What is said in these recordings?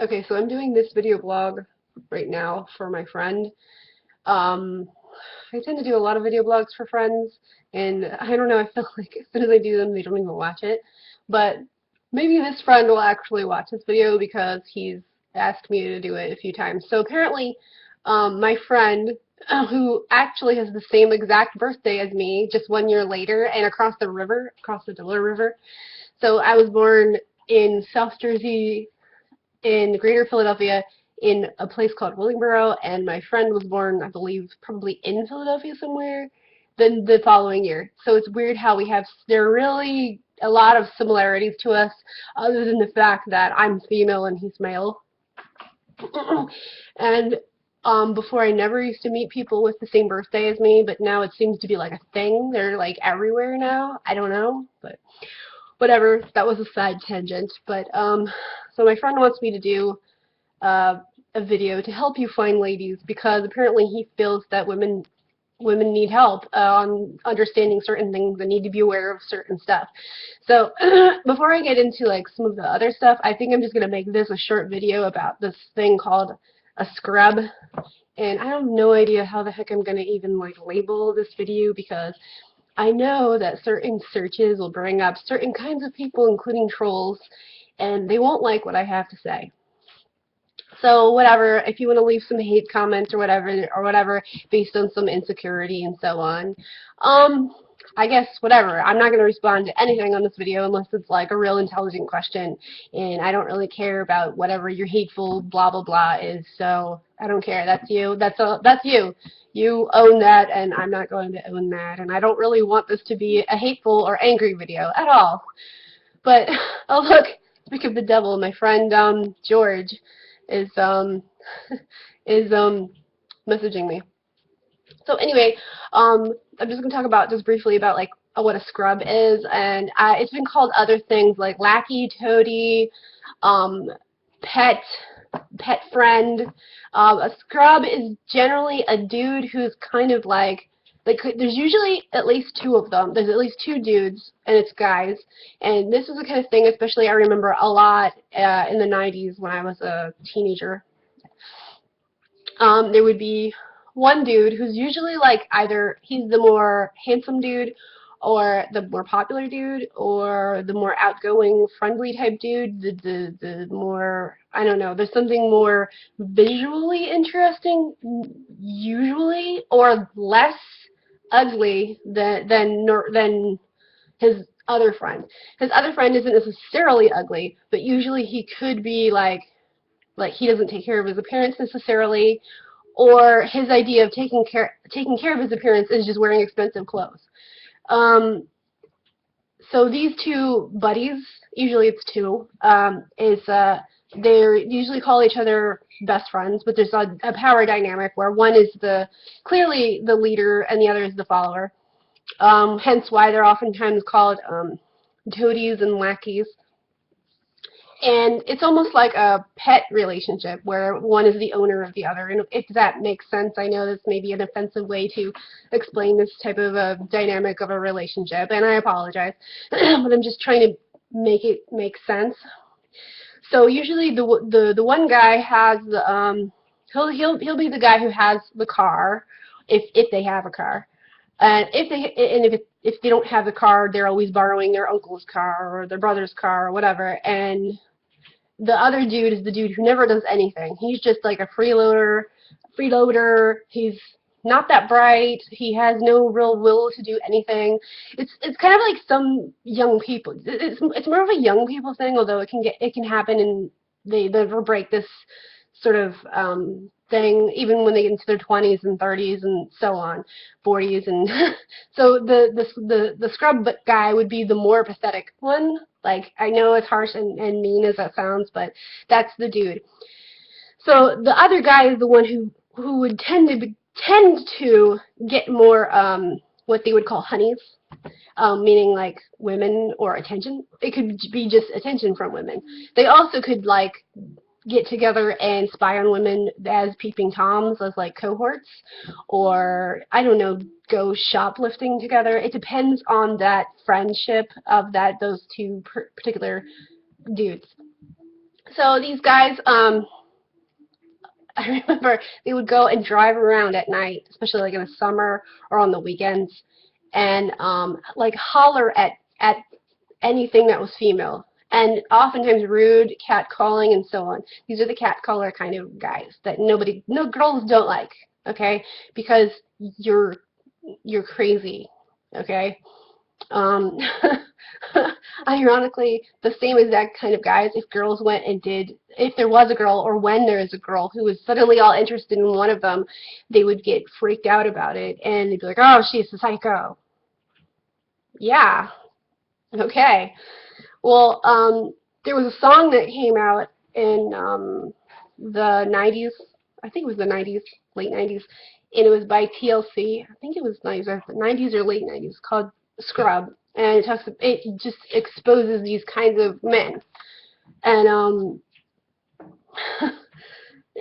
Okay, so I'm doing this video blog right now for my friend. Um, I tend to do a lot of video blogs for friends, and I don't know, I feel like as soon as I do them, they don't even watch it. But maybe this friend will actually watch this video because he's asked me to do it a few times. So apparently, my friend, who actually has the same exact birthday as me, just 1 year later, and across the river, across the Delaware River. So I was born in South Jersey, in Greater Philadelphia, in a place called Willingboro, and my friend was born, I believe, probably in Philadelphia somewhere, then the following year. So it's weird how there are really a lot of similarities to us, other than the fact that I'm female and he's male. And before, I never used to meet people with the same birthday as me, but now it seems to be like a thing. They're like everywhere now. I don't know, but whatever. That was a side tangent. But so my friend wants me to do uh, a video to help you find ladies, because apparently he feels that women need help on understanding certain things and need to be aware of certain stuff. So before I get into like some of the other stuff, I think I'm just gonna make this a short video about this thing called a scrub. And I have no idea how the heck I'm gonna even like label this video, because I know that certain searches will bring up certain kinds of people, including trolls, and they won't like what I have to say. So whatever, if you want to leave some hate comment or whatever based on some insecurity and so on, I guess whatever. I'm not going to respond to anything on this video unless it's like a real intelligent question, and I don't really care about whatever your hateful blah blah blah is. So I don't care. That's you. That's you. You own that, and I'm not going to own that. And I don't really want this to be a hateful or angry video at all. But oh look, speak of the devil, my friend George is is messaging me. So anyway, I'm just gonna talk about just briefly about like what a scrub is, and it's been called other things like lackey, toady, um, pet, pet friend. A scrub is generally a dude who's kind of like there's usually at least two of them. There's at least two dudes, and it's guys. And this is the kind of thing, especially I remember a lot in the 90s when I was a teenager. There would be one dude who's usually like either he's the more handsome dude, or the more popular dude, or the more outgoing, friendly type dude, the more, I don't know, there's something more visually interesting, usually, or less ugly than his other friend. His other friend isn't necessarily ugly, but usually he could be like he doesn't take care of his appearance necessarily, or his idea of taking care of his appearance is just wearing expensive clothes. So these two buddies, usually it's two, they usually call each other best friends, but there's a power dynamic where one is clearly the leader and the other is the follower. Hence why they're oftentimes called Toadies and Lackeys. And it's almost like a pet relationship where one is the owner of the other. And if that makes sense, I know this may be an offensive way to explain this type of a dynamic of a relationship, and I apologize, but I'm just trying to make it make sense. So usually the one guy has the he'll be the guy who has the car, if they have a car. And if they don't have the car, they're always borrowing their uncle's car or their brother's car or whatever. And the other dude is the dude who never does anything. He's just like a freeloader. He's not that bright. He has no real will to do anything. It's kind of like some young people. It's more of a young people thing, although it can happen, and they never break this sort of thing even when they get into their 20s and 30s and so on, 40s, and so the scrub guy would be the more pathetic one. Like, I know it's harsh and mean as that sounds, but that's the dude. So the other guy is the one who would tend to get more what they would call honeys, meaning like women or attention. It could be just attention from women. They also could like get together and spy on women as peeping toms, as like cohorts, or I don't know, go shoplifting together. It depends on that friendship of those two particular dudes. So these guys, I remember they would go and drive around at night, especially like in the summer or on the weekends, and like holler at anything that was female, and oftentimes rude, catcalling, and so on. These are the catcaller kind of guys that no girls don't like, okay, because you're you're crazy, okay. Um, Ironically, the same exact kind of guys, if girls went and did, if there was a girl or when there is a girl who was suddenly all interested in one of them, they would get freaked out about it and they'd be like, oh, she's a psycho. Yeah, okay. Well, there was a song that came out in the 90s. I think it was the 90s, late 90s, and it was by TLC. I think it was 90s or late 90s, called Scrub, and it just exposes these kinds of men, and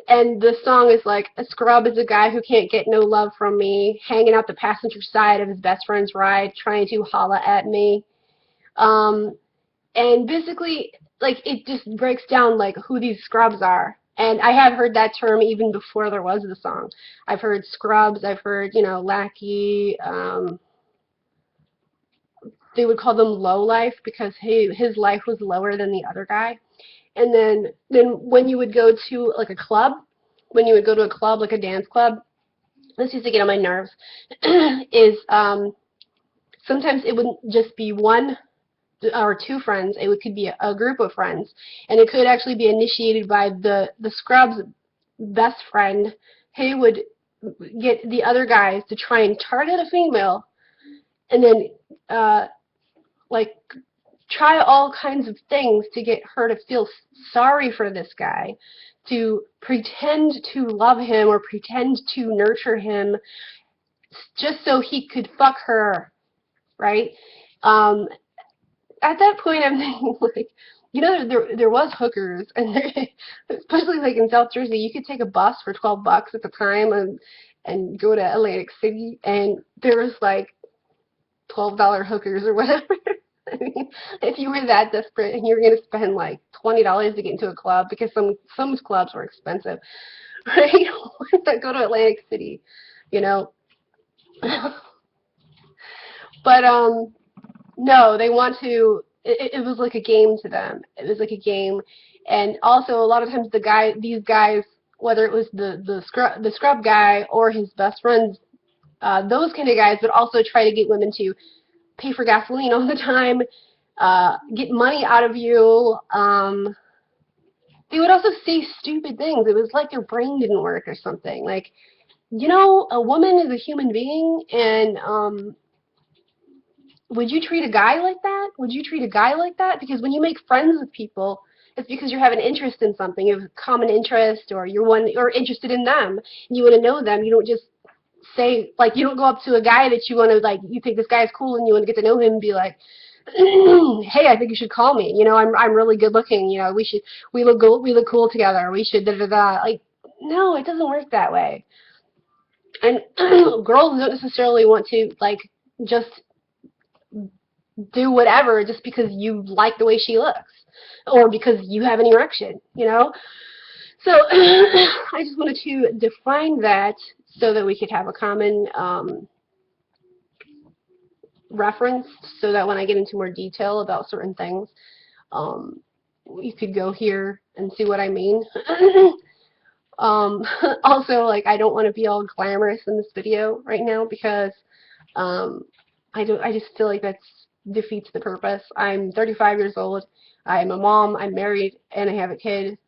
and the song is like, a scrub is a guy who can't get no love from me, hanging out the passenger side of his best friend's ride, trying to holla at me. Um, and basically, like, it just breaks down like who these scrubs are. And I have heard that term even before there was the song. I've heard scrubs. I've heard, Lackey. They would call them low life because his life was lower than the other guy. And then when you would go to like a club, when you would go to a club like a dance club, this used to get on my nerves. Is sometimes it wouldn't just be one or two friends, it could be a group of friends, and it could actually be initiated by the scrub's best friend. He would get the other guys to try and target a female, and then like try all kinds of things to get her to feel sorry for this guy, to pretend to love him or pretend to nurture him, just so he could fuck her, right? Um, at that point, I'm thinking, like, there was hookers, and especially like in South Jersey, you could take a bus for $12 at the time and go to Atlantic City, and there was like $12 hookers or whatever. I mean, if you were that desperate and you were going to spend like $20 to get into a club, because some clubs were expensive, right? Why not go to Atlantic City, you know? But no, they want to. It was like a game to them. It was like a game, and also a lot of times these guys, whether it was the scrub guy or his best friends, those kind of guys would also try to get women to pay for gasoline all the time, get money out of you. They would also say stupid things. It was like their brain didn't work or something. Like, a woman is a human being, and would you treat a guy like that? Would you treat a guy like that? Because when you make friends with people, it's because you have an interest in something. You have a common interest, or you're interested in them. And you want to know them. You don't just say, like, you don't go up to a guy that you want to, like, you think this guy is cool and you want to get to know him and be like, hey, I think you should call me. I'm really good looking. We look cool together. We should da da da. Like, no, it doesn't work that way. And girls don't necessarily want to, like, just do whatever just because you like the way she looks or because you have an erection. So I just wanted to define that so that we could have a common reference, so that when I get into more detail about certain things, you could go here and see what I mean. Also, like, I don't want to be all glamorous in this video right now because I just feel like that defeats the purpose. I'm 35 years old. I'm a mom. I'm married, and I have a kid,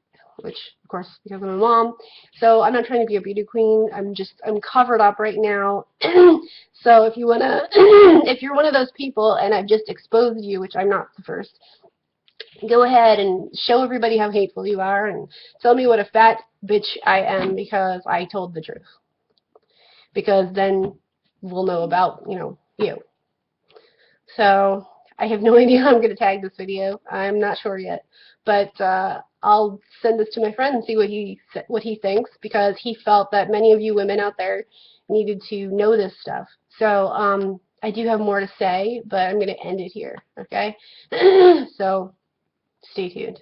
which, of course, because I'm a mom. So I'm not trying to be a beauty queen. I'm covered up right now. So if you're one of those people, and I've just exposed you, which I'm not the first, go ahead and show everybody how hateful you are, and tell me what a fat bitch I am because I told the truth. Because then we'll know about, you. So I have no idea how I'm going to tag this video. I'm not sure yet. But I'll send this to my friend and see what he thinks, because he felt that many of you women out there needed to know this stuff. So I do have more to say, but I'm going to end it here, okay? So stay tuned.